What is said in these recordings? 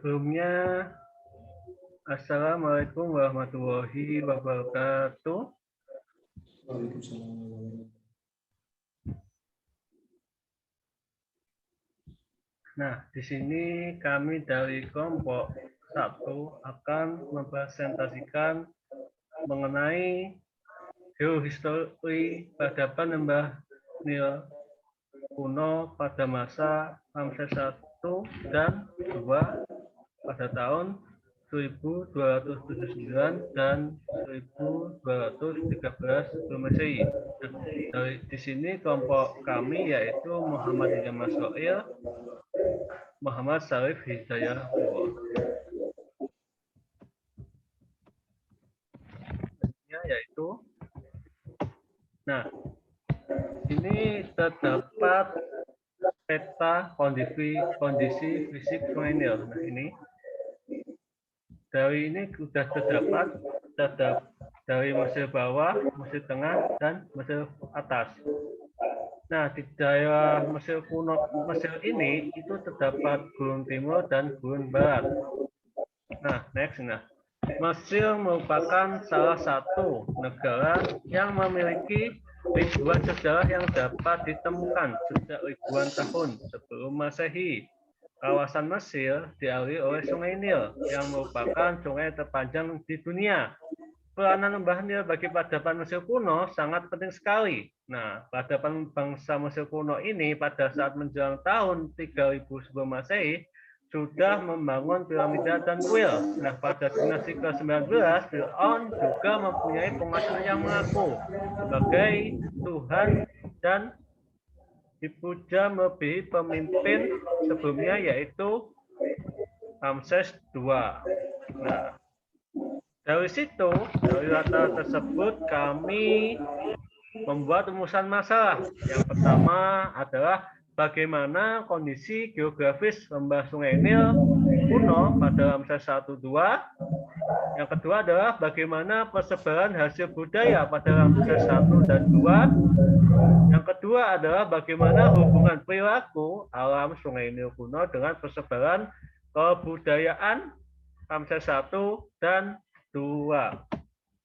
Sebelumnya, Assalamualaikum warahmatullahi wabarakatuh. Waalaikumsalam. Nah, di sini kami dari kelompok 1 akan mempresentasikan mengenai geohistory peradaban lembah Nil kuno pada masa Ramses I dan II pada tahun 1279 dan 1213 sebelum Masehi. Di sini kelompok kami yaitu Muhammad Hidayat Masroil, Muhammad Syarif Hidayatullah. Yaitu, nah, ini terdapat peta kondisi fisik Sungai Nil. Nah, ini dari ini sudah terdapat dari Mesir bawah, Mesir tengah, dan Mesir atas. Nah, di daerah Mesir kuno, Mesir ini itu terdapat gurun timur dan gurun barat. Nah, next. Nah, Mesir merupakan salah satu negara yang memiliki ribuan sejarah yang dapat ditemukan sejak ribuan tahun sebelum Masehi. Kawasan Mesir dialiri oleh Sungai Nil yang merupakan sungai terpanjang di dunia. Peranan lembah Nil bagi peradaban Mesir kuno sangat penting sekali. Nah, peradaban bangsa Mesir kuno ini pada saat menjelang tahun 3000 sebelum Masehi sudah membangun piramida dan kuil. Nah, pada dinasti ke-19, Fir'aun juga mempunyai penguasa yang mengaku sebagai Tuhan dan dipuja melebihi pemimpin sebelumnya yaitu Ramses II. Nah, dari situ, dari latar tersebut kami membuat rumusan masalah. Yang pertama adalah bagaimana kondisi geografis lembah Sungai Nil kuno pada Ramses I II. Yang kedua adalah bagaimana persebaran hasil budaya pada Ramses I dan II. Yang kedua adalah bagaimana hubungan perilaku alam Sungai Nil kuno dengan persebaran kebudayaan Ramses I dan II.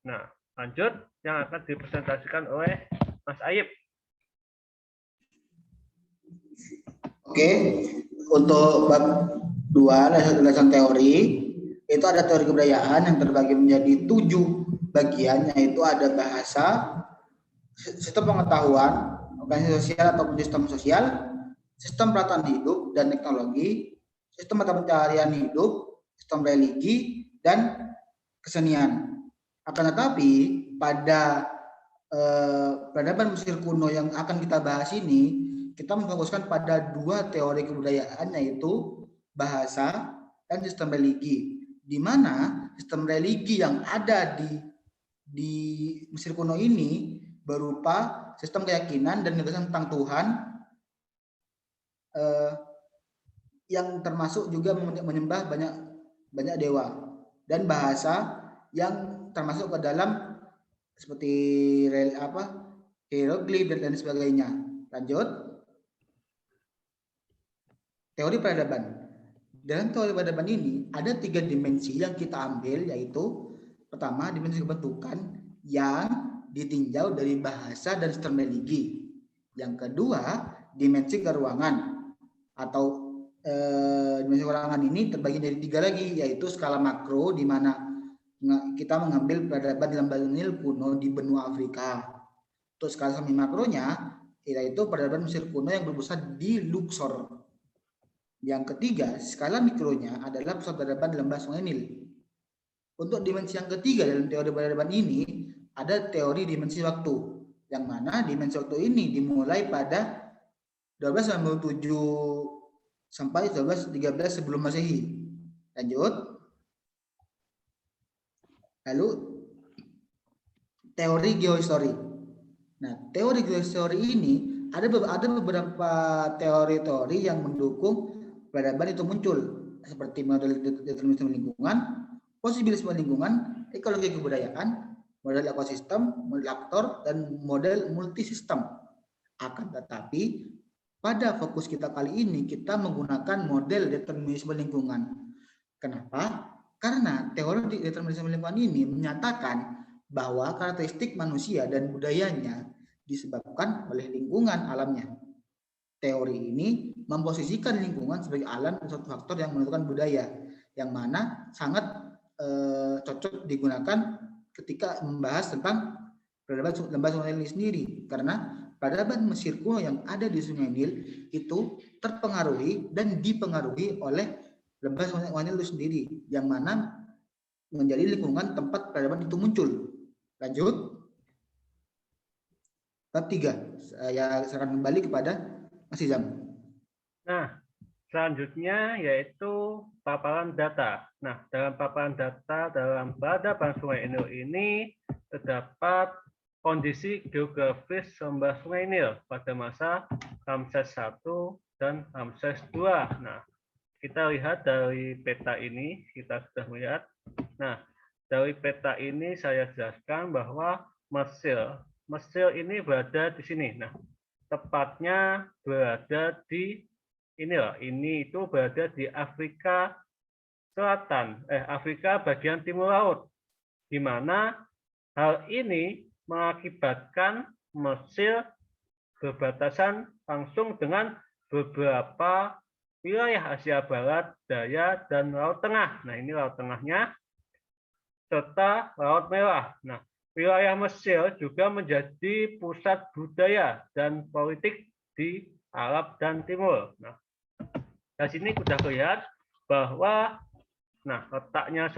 Nah, lanjut yang akan dipresentasikan oleh Mas Ayib. Oke, untuk bab 2 landasan teori itu ada teori kebudayaan yang terbagi menjadi 7 bagian, yaitu ada bahasa, sistem pengetahuan, organisasi sosial atau sistem sosial, sistem peralatan hidup dan teknologi, sistem mata pencaharian hidup, sistem religi, dan kesenian. Akan tetapi pada peradaban Mesir kuno yang akan kita bahas ini, kita memfokuskan pada 2 teori kebudayaan, yaitu bahasa dan sistem religi, di mana sistem religi yang ada di Mesir kuno ini berupa sistem keyakinan dan gagasan tentang Tuhan, yang termasuk juga menyembah banyak dewa, dan bahasa yang termasuk ke dalam seperti hieroglif dan sebagainya. Lanjut, teori peradaban. Dalam teori peradaban ini ada 3 dimensi yang kita ambil, yaitu pertama dimensi kebentukan yang ditinjau dari bahasa dan sistem religi. Yang kedua dimensi keruangan, atau dimensi keruangan ini terbagi dari 3 lagi, yaitu skala makro, di mana kita mengambil peradaban di lembah Nil kuno di benua Afrika. Untuk skala semi makronya yaitu peradaban Mesir kuno yang berpusat di Luxor. Yang ketiga, skala mikronya adalah pusat peradaban di lembah Sungai Nil. Untuk dimensi yang ketiga dalam teori peradaban ini ada teori dimensi waktu, yang mana dimensi waktu ini dimulai pada 1297 sampai 1213 sebelum Masehi. Lanjut. Lalu teori geohistori. Nah, teori geohistori ini ada beberapa teori-teori yang mendukung peradaban itu muncul, seperti model determinisme lingkungan, posibilisme lingkungan, ekologi kebudayaan, model ekosistem, model aktor, dan model multisistem. Akan tetapi pada fokus kita kali ini kita menggunakan model determinisme lingkungan. Kenapa? Karena teori determinisme lingkungan ini menyatakan bahwa karakteristik manusia dan budayanya disebabkan oleh lingkungan alamnya. Teori ini memposisikan lingkungan sebagai alam dan suatu faktor yang menentukan budaya, yang mana sangat cocok digunakan ketika membahas tentang peradaban Sungai Nil sendiri, karena peradaban Mesir kuno yang ada di Sungai Nil itu terpengaruhi dan dipengaruhi oleh lembah Sungai Nil itu sendiri, yang mana menjadi lingkungan tempat peradaban itu muncul. Lanjut. Bab 3. Saya akan kembali kepada Mas Izam. Nah, selanjutnya yaitu paparan data. Nah, dalam paparan data dalam peradaban Sungai Nil ini terdapat kondisi geografis lembah Sungai Nil pada masa Ramses I dan Ramses II. Nah, kita lihat dari peta ini, kita sudah melihat. Nah, dari peta ini saya jelaskan bahwa Mesir ini berada di sini. Nah, tepatnya berada di ini itu berada di Afrika Selatan, Afrika bagian timur laut, di mana hal ini mengakibatkan Mesir berbatasan langsung dengan beberapa wilayah Asia Barat, Daya, dan Laut Tengah. Nah, ini Laut Tengahnya, serta Laut Merah. Nah, wilayah Mesir juga menjadi pusat budaya dan politik di Arab dan Timur. Nah, dari sini sudah terlihat bahwa letaknya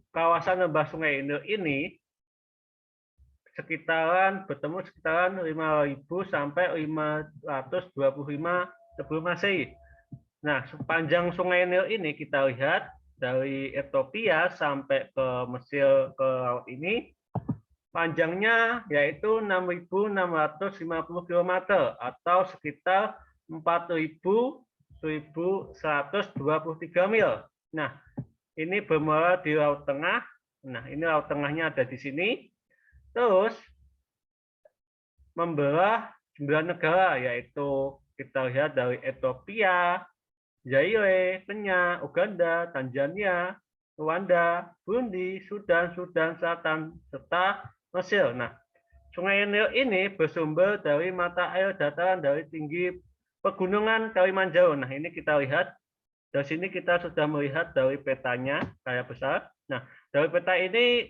kawasan lembah Sungai Nil ini bertemu sekitaran 5.000 sampai 525 sebelum Masehi. Nah, sepanjang Sungai Nil ini kita lihat dari Ethiopia sampai ke Mesir ke laut ini panjangnya yaitu 6.650 km atau sekitar 4.123 mil. Nah, ini bermula di Laut Tengah. Nah, ini Laut Tengahnya ada di sini. Terus membelah 9 negara, yaitu kita lihat dari Ethiopia, Zaire, Kenya, Uganda, Tanzania, Rwanda, Burundi, Sudan, Sudan Selatan, serta Mesir. Nah, Sungai Nil ini bersumber dari mata air dataran dari tinggi pegunungan Kilimanjaro. Nah, ini kita lihat. Dari sini kita sudah melihat dari petanya, kayak besar. Nah, dari peta ini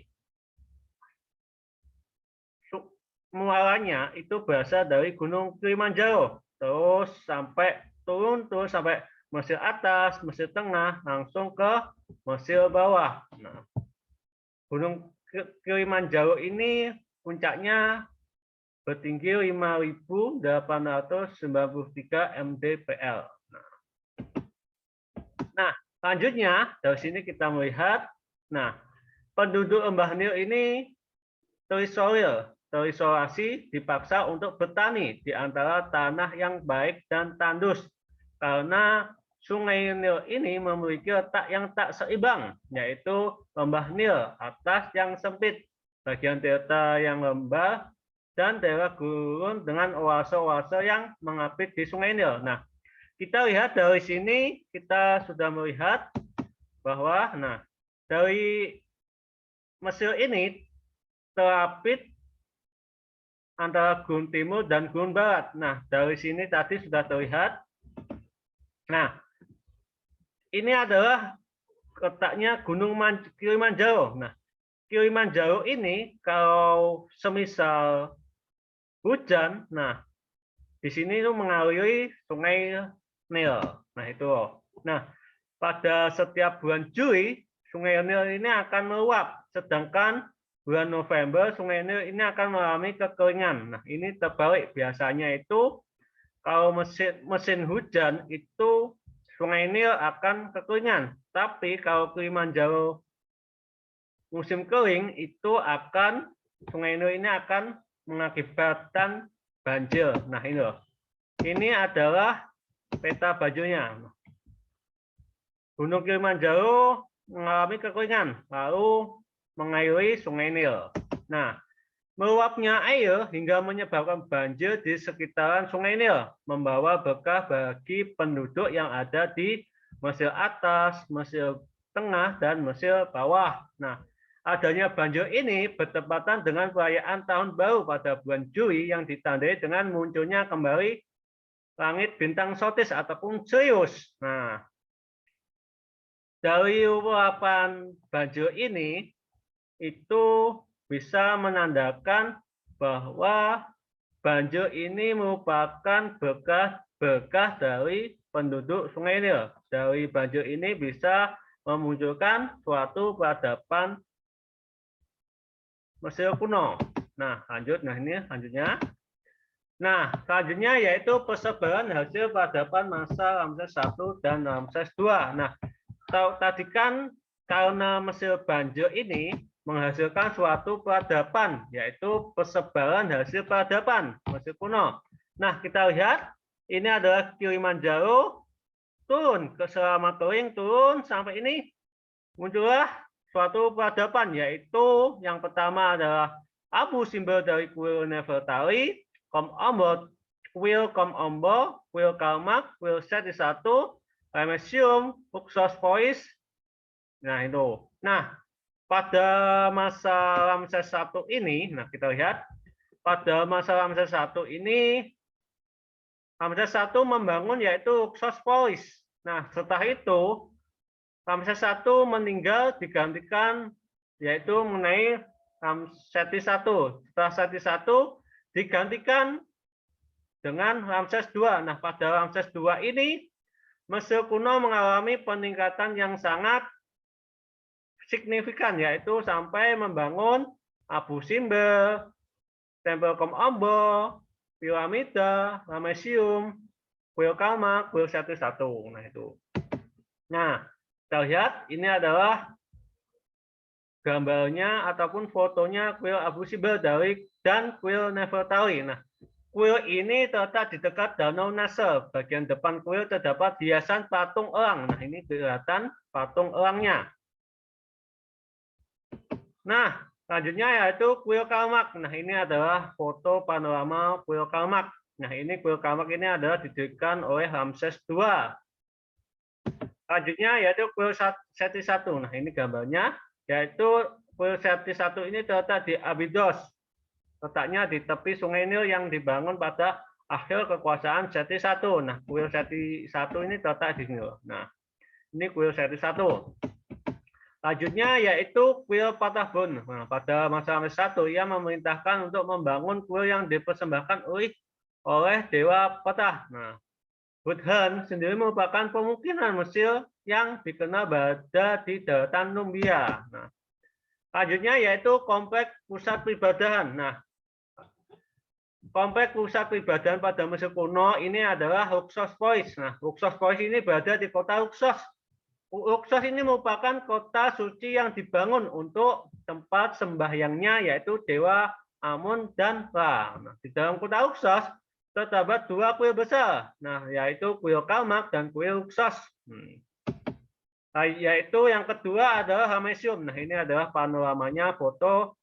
muaranya itu berasal dari Gunung Kilimanjaro, terus sampai turun sampai Mesir atas, Mesir tengah, langsung ke Mesir bawah. Nah, Gunung Kilimanjaro ini puncaknya bertinggi 5.893 mdpl. Nah, selanjutnya dari sini kita melihat, penduduk lembah Nil ini terisolasi, dipaksa untuk bertani di antara tanah yang baik dan tandus, karena Sungai Nil ini memiliki letak yang tak seimbang, yaitu lembah Nil atas yang sempit, bagian delta yang lembah, dan daerah gurun dengan oase-oase yang mengapit di Sungai Nil. Nah, kita lihat dari sini, kita sudah melihat bahwa dari Mesir ini terapit antara Gurun Timur dan Gurun Barat. Nah, dari sini tadi sudah terlihat. Nah, ini adalah letaknya Gunung Kilimanjaro. Nah, Kilimanjaro ini kalau semisal hujan, di sini itu mengaliri Sungai Nil. Nah, itu. Nah, pada setiap bulan Juli, Sungai Nil ini akan meluap, sedangkan bulan November Sungai Nil ini akan mengalami kekeringan. Nah, ini terbalik. Biasanya itu kalau mesin hujan itu Sungai Nil akan kekeringan, tapi kalau Kilimanjaro musim kering itu Sungai Nil ini akan mengakibatkan banjir. Nah, ini loh. Ini adalah peta bajunya. Gunung Kilimanjaro mengalami kekeringan, lalu mengairi Sungai Nil. Nah, meluapnya air hingga menyebabkan banjir di sekitaran Sungai Nil, membawa berkah bagi penduduk yang ada di Mesir atas, Mesir tengah dan Mesir bawah. Nah, adanya banjir ini bertepatan dengan perayaan Tahun Baru pada bulan Juli yang ditandai dengan munculnya kembali langit bintang Sotis ataupun Sirius. Nah, dari luapan banjir ini itu bisa menandakan bahwa banjir ini merupakan berkah dari penduduk Sungai Nil. Dari banjir ini bisa memunculkan suatu peradaban Mesir kuno. Nah, lanjut. Nah, ini lanjutnya. Nah, selanjutnya yaitu persebaran hasil peradaban masa Ramses I dan Ramses II. Nah, tadi kan karena Mesir banjir ini menghasilkan suatu peradaban, yaitu persebaran hasil peradaban Mesir kuno. Nah, kita lihat ini adalah Kilimanjaro turun ke Selamat Toring, turun sampai ini muncullah suatu peradaban, yaitu yang pertama adalah Abu Simbel dari kuil Nefertari, Kom Ombo, kuil Kom Ombo, kuil Karnak, kuil Seti I, Ramesium, Hyksos Pois. Nah, itu. Nah, pada masa Ramses I ini, nah kita lihat, pada masa Ramses I ini, Ramses I membangun yaitu Hyksos Pois. Nah, setelah itu, Ramses I meninggal digantikan yaitu mengenai Seti I. Setelah Seti I digantikan dengan Ramses II. Nah, pada Ramses II ini Mesir kuno mengalami peningkatan yang sangat signifikan, yaitu sampai membangun Abu Simbel, Tempel Kom Ombo, piramida, Ramesium, kuil Karnak, kuil Seti I. Nah, itu. Nah, kita lihat ini adalah gambarnya ataupun fotonya kuil Abu Simbel dan kuil Nefertari. Nah, kuil ini terletak di dekat Danau Nasser. Bagian depan kuil terdapat hiasan patung elang. Nah, ini kelihatan patung elangnya. Nah, selanjutnya yaitu kuil Karnak. Nah, ini adalah foto panorama kuil Karnak. Nah, ini kuil Karnak ini adalah didirikan oleh Ramses II. Selanjutnya yaitu kuil Seti I. Nah, ini gambarnya, yaitu kuil Seti I ini terletak di Abydos. Letaknya di tepi Sungai Nil yang dibangun pada akhir kekuasaan Seti I. Nah, kuil Seti I ini terletak di sini. Nah, ini kuil Seti I. Selanjutnya yaitu kuil Patahbun. Nah, pada masa Ramses I, ia memerintahkan untuk membangun kuil yang dipersembahkan oleh Dewa Patah. Nah, Budhan sendiri merupakan pemukiman Mesir yang dikenal berada di daratan Nubia. Nah, selanjutnya yaitu kompleks pusat peribadahan. Nah, kompleks pusat peribadahan pada Mesir kuno ini adalah Hyksos Pois. Nah, Hyksos Pois ini berada di kota Hyksos. Hyksos ini merupakan kota suci yang dibangun untuk tempat sembahyangnya yaitu Dewa Amun dan Ra. Nah, di dalam kota Hyksos terdapat dua kuil besar, nah yaitu kuil Karnak dan kuil Hyksos. Nah, yaitu yang kedua adalah Ramesium. Nah, ini adalah panoramanya foto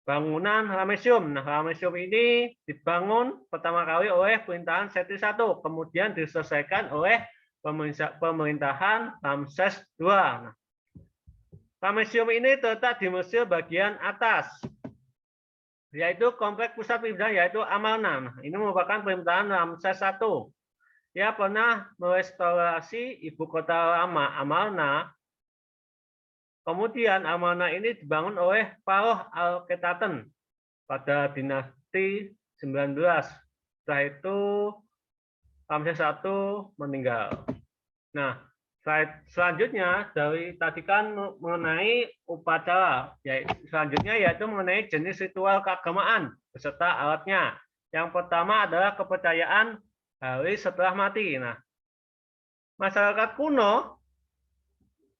bangunan Ramesium. Nah, Ramesium ini dibangun pertama kali oleh pemerintahan Seti I, kemudian diselesaikan oleh pemerintahan Ramses II. Nah, Ramesium ini terletak di Mesir bagian atas, yaitu kompleks pusat peribadahan yaitu Amarna. Nah, ini merupakan pemerintahan Ramses I. Ia pernah merestorasi ibu kota lama Amarna. Kemudian Amarna ini dibangun oleh Pharaoh Al-Khetaten pada dinasti 19. Setelah itu Ramses I meninggal. Nah, selanjutnya dari tadi kan mengenai upacara, selanjutnya yaitu mengenai jenis ritual keagamaan beserta alatnya. Yang pertama adalah kepercayaan hari setelah mati. Nah, masyarakat kuno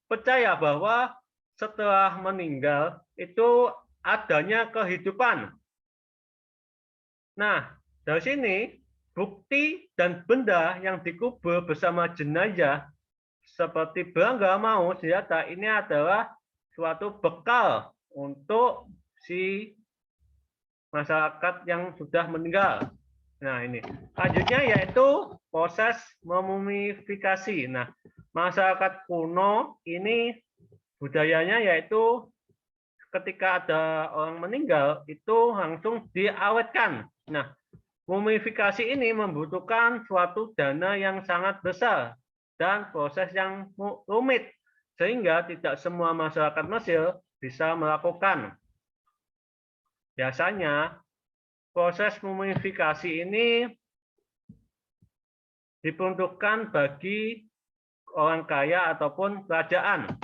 percaya bahwa setelah meninggal itu adanya kehidupan. Nah, dari sini bukti dan benda yang dikubur bersama jenazah seperti berangga, maut, senjata ini adalah suatu bekal untuk si masyarakat yang sudah meninggal. Nah, ini selanjutnya yaitu proses memumifikasi. Nah, masyarakat kuno ini budayanya yaitu ketika ada orang meninggal itu langsung diawetkan. Nah, mumifikasi ini membutuhkan suatu dana yang sangat besar dan proses yang rumit sehingga tidak semua masyarakat Mesir bisa melakukan. Biasanya proses mumifikasi ini diperuntukkan bagi orang kaya ataupun kerajaan.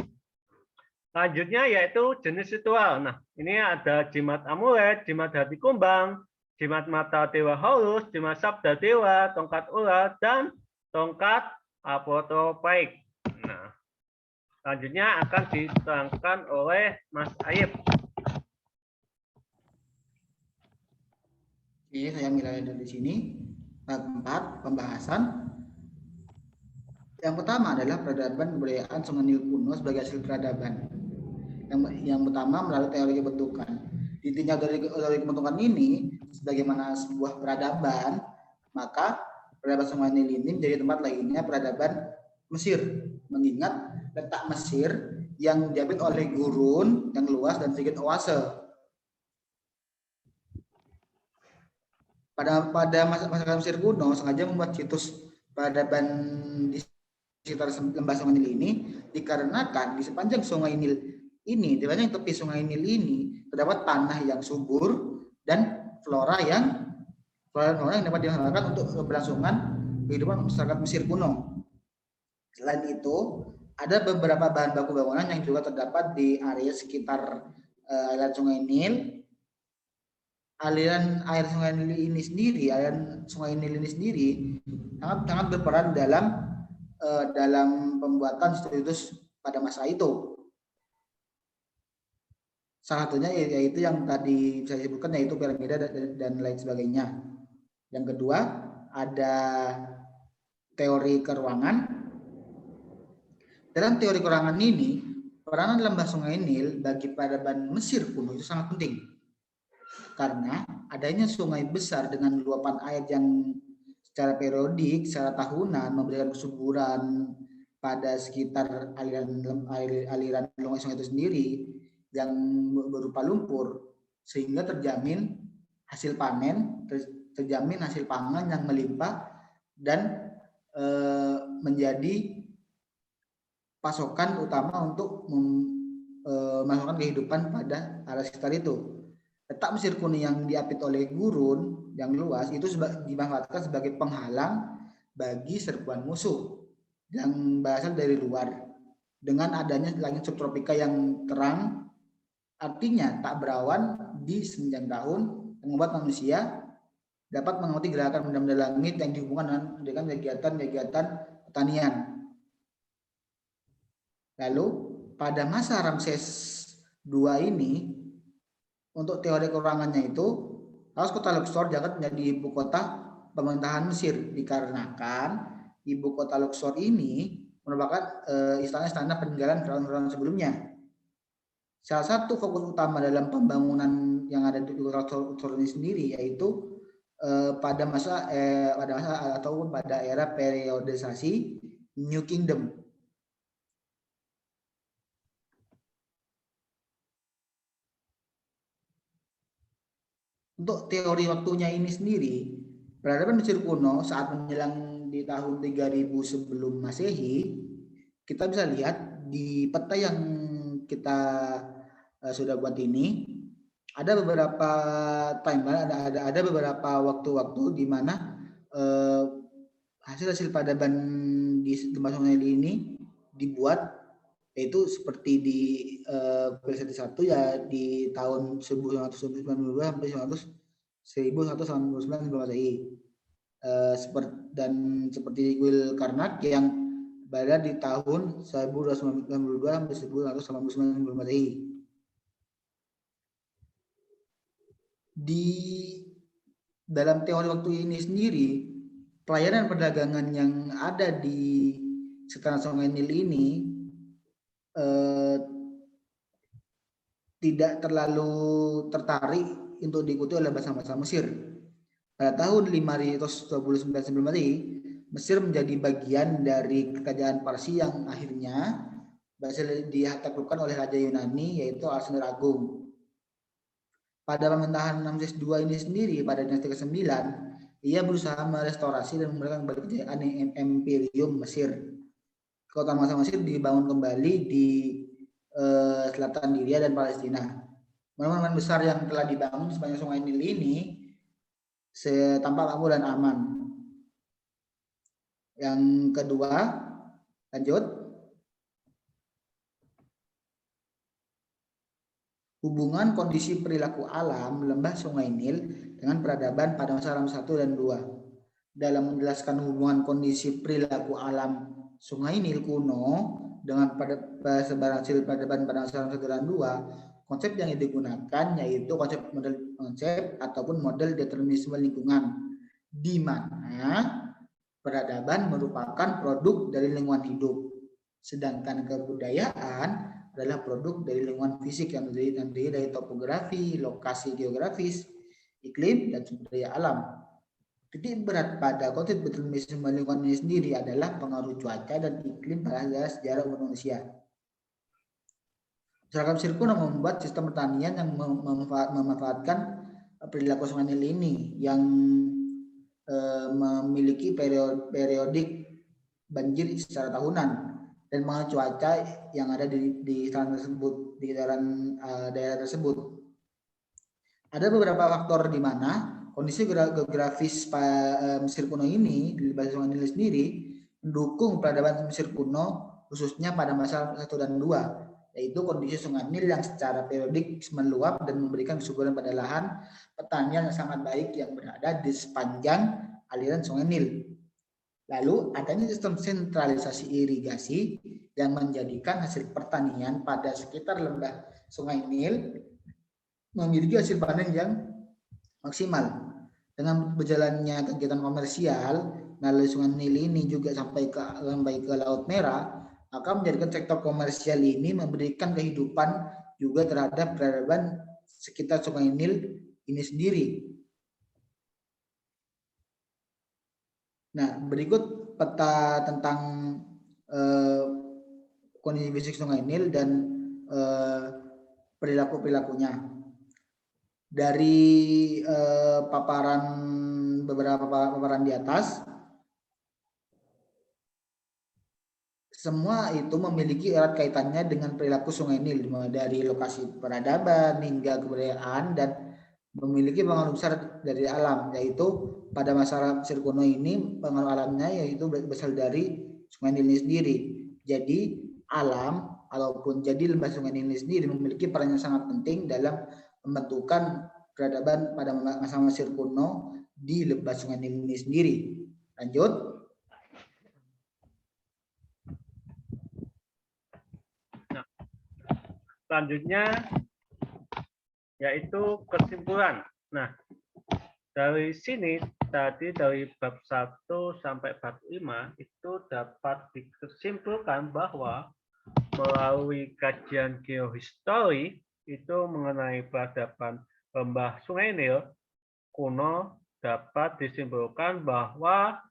Selanjutnya yaitu jenis ritual. Nah, ini ada jimat amulet, jimat hati kumbang, jimat mata dewa Horus, jimat sabda dewa, tongkat ular, dan tongkat apotropaik. Nah, selanjutnya akan diterangkan oleh Mas Ayib. Oke, saya mulai dari sini. Bab 4, pembahasan. Yang pertama adalah peradaban kebudayaan Sungai Nil kuno sebagai hasil peradaban. Yang pertama melalui teori kebentukan. Ditinjau dari kebentukan ini, sebagaimana sebuah peradaban, maka peradaban Sungai Nil ini menjadi tempat lainnya peradaban Mesir. Mengingat letak Mesir yang diapit oleh gurun yang luas dan sedikit oase. Pada masyarakat Mesir kuno sengaja membuat situs peradaban di sekitar lembah Sungai Nil ini dikarenakan di sepanjang Sungai Nil ini, di sepanjang tepi Sungai Nil ini terdapat tanah yang subur dan flora yang dapat dimanfaatkan untuk keberlangsungan kehidupan masyarakat Mesir kuno. Selain itu, ada beberapa bahan baku bangunan yang juga terdapat di area sekitar aliran Sungai Nil. Aliran air Sungai Nil ini sendiri, sangat berperan dalam pembuatan situs pada masa itu. Salah satunya yaitu yang tadi saya sebutkan, yaitu piramida dan lain sebagainya. Yang kedua, ada teori keruangan. Dalam teori keruangan ini, peranan lembah Sungai Nil bagi peradaban Mesir kuno itu sangat penting. Karena adanya sungai besar dengan luapan air yang secara periodik, secara tahunan memberikan kesuburan pada sekitar aliran sungai itu sendiri yang berupa lumpur, sehingga terjamin hasil panen, terjamin hasil pangan yang melimpah dan menjadi pasokan utama untuk melakukan kehidupan pada area sekitar itu. Letak Mesir kuno yang diapit oleh gurun yang luas itu dimanfaatkan sebagai penghalang bagi serbuan musuh yang berasal dari luar. Dengan adanya langit subtropika yang terang, artinya tak berawan di sepanjang tahun, yang membuat manusia dapat mengamati gerakan benda-benda langit yang dihubungkan dengan kegiatan-kegiatan pertanian. Lalu pada masa Ramses II ini, untuk teori keruangannya itu, harus kota Luxor jangan menjadi ibu kota pemerintahan Mesir, dikarenakan ibu kota Luxor ini merupakan istana-istana peninggalan firaun-firaun sebelumnya. Salah satu fokus utama dalam pembangunan yang ada di Luxor ini sendiri yaitu pada masa ataupun pada era periodisasi New Kingdom. Untuk teori waktunya ini sendiri, peradaban Mesir kuno saat menjelang di tahun 3000 sebelum Masehi, kita bisa lihat di peta yang kita sudah buat ini, ada beberapa timeline, ada beberapa waktu-waktu di mana hasil peradaban di lembah Sungai Nil ini dibuat, yaitu seperti di periode 1 ya di tahun 1192 sampai 1199 sebelum Masehi. Dan seperti kuil Karnak yang berada di tahun 1292 sampai 1199 sebelum Masehi. Di dalam teori waktu ini sendiri, pelayanan perdagangan yang ada di sekitar Sungai Nil ini tidak terlalu tertarik untuk diikuti oleh bangsa-bangsa Mesir. Pada tahun 529 sebelum Masehi, Mesir menjadi bagian dari kerajaan Parsi yang akhirnya berhasil ditaklukkan oleh Raja Yunani yaitu Alexander Agung. Pada pemerintahan Ramses II ini sendiri pada dinasti ke-9, ia berusaha merestorasi dan memberikan kembali kejayaan Imperium Mesir. Kota masa Mesir dibangun kembali di selatan Syria dan Palestina. Bangunan besar yang telah dibangun sepanjang Sungai Nil ini tampak makmur dan aman. Yang kedua, lanjut. Hubungan kondisi perilaku alam lembah Sungai Nil dengan peradaban pada masa Ramses I dan II. Dalam menjelaskan hubungan kondisi perilaku alam Sungai Nil kuno dengan persebaran hasil peradaban pada masa Ramses I dan II, konsep yang digunakan yaitu konsep ataupun model determinisme lingkungan, di mana peradaban merupakan produk dari lingkungan hidup, sedangkan kebudayaan adalah produk dari lingkungan fisik yang terdiri dari topografi, lokasi geografis, iklim, dan sumber daya alam. Titik berat pada konsep determinisme lingkungan ini sendiri adalah pengaruh cuaca dan iklim pada sejarah manusia. Masyarakat Mesir kuno membuat sistem pertanian yang memanfaatkan perilaku Sungai Nil ini yang memiliki periodik banjir secara tahunan dan mengenai cuaca yang ada di daerah tersebut. Ada beberapa faktor di mana kondisi geografis Mesir kuno ini di basis Sungai Nil sendiri mendukung peradaban Mesir kuno khususnya pada masa 1 dan 2, yaitu kondisi Sungai Nil yang secara periodik meluap dan memberikan kesuburan pada lahan pertanian yang sangat baik yang berada di sepanjang aliran Sungai Nil. Lalu adanya sistem sentralisasi irigasi yang menjadikan hasil pertanian pada sekitar lembah Sungai Nil memiliki hasil panen yang maksimal. Dengan berjalannya kegiatan komersial melalui Sungai Nil ini juga sampai ke Laut Merah, maka menjadikan sektor komersial ini memberikan kehidupan juga terhadap peradaban sekitar Sungai Nil ini sendiri. Nah, berikut peta tentang kondisi fisik Sungai Nil dan perilakunya. Dari beberapa paparan di atas, semua itu memiliki erat kaitannya dengan perilaku Sungai Nil, dari lokasi peradaban hingga kebudayaan, dan memiliki pengaruh besar dari alam, yaitu pada masa Mesir kuno ini pengaruh alamnya yaitu berasal dari Sungai Nil ini sendiri. Jadi alam ataupun jadi lembah Sungai Nil ini sendiri memiliki peran yang sangat penting dalam pembentukan peradaban pada masa Mesir kuno di lembah Sungai Nil ini sendiri. Lanjut. Nah, selanjutnya yaitu kesimpulan. Nah, dari sini tadi dari bab 1 sampai bab 5 itu dapat disimpulkan bahwa melalui kajian geohistori itu mengenai peradaban lembah Sungai Nil kuno dapat disimpulkan bahwa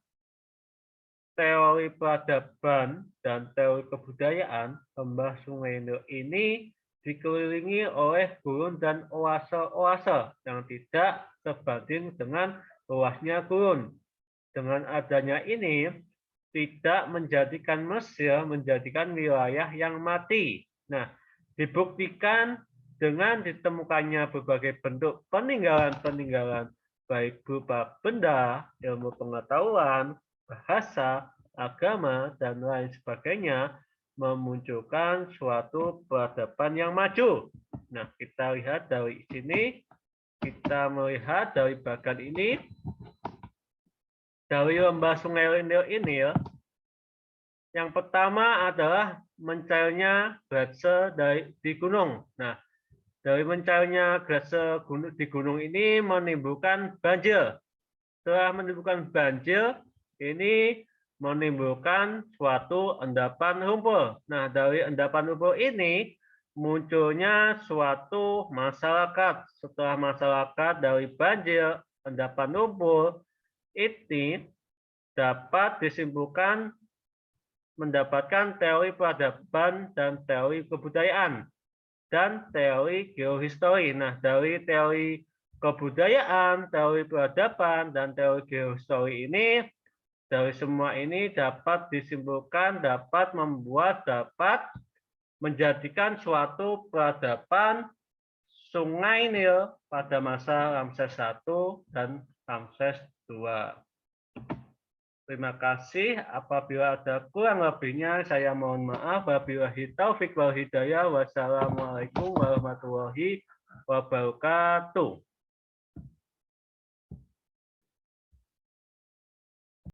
teori peradaban dan teori kebudayaan lembah Sungai Nil ini dikelilingi oleh gurun dan oase-oase yang tidak sebanding dengan luasnya gurun. Dengan adanya ini, tidak menjadikan Mesir menjadikan wilayah yang mati. Nah, dibuktikan dengan ditemukannya berbagai bentuk peninggalan-peninggalan, baik berupa benda, ilmu pengetahuan, bahasa, agama, dan lain sebagainya, memunculkan suatu peradaban yang maju. Nah, kita lihat dari sini, kita melihat dari bagian ini, dari lembah Sungai Nil ini, yang pertama adalah mencairnya glase di gunung. Nah, dari mencairnya glase di gunung ini menimbulkan banjir. Setelah menimbulkan banjir, ini menimbulkan suatu endapan lumpur. Nah, dari endapan lumpur ini munculnya suatu masyarakat. Setelah masyarakat dari banjir, endapan lumpur, ini dapat disimpulkan mendapatkan teori peradaban dan teori kebudayaan dan teori geohistori. Nah, dari teori kebudayaan, teori peradaban, dan teori geohistori ini, dari semua ini dapat disimpulkan, dapat menjadikan suatu peradaban Sungai Nil pada masa Ramses I dan Ramses II. Terima kasih. Apabila ada kurang lebihnya, saya mohon maaf. Wabillahi taufiq wal hidayah. Wassalamualaikum warahmatullahi wabarakatuh.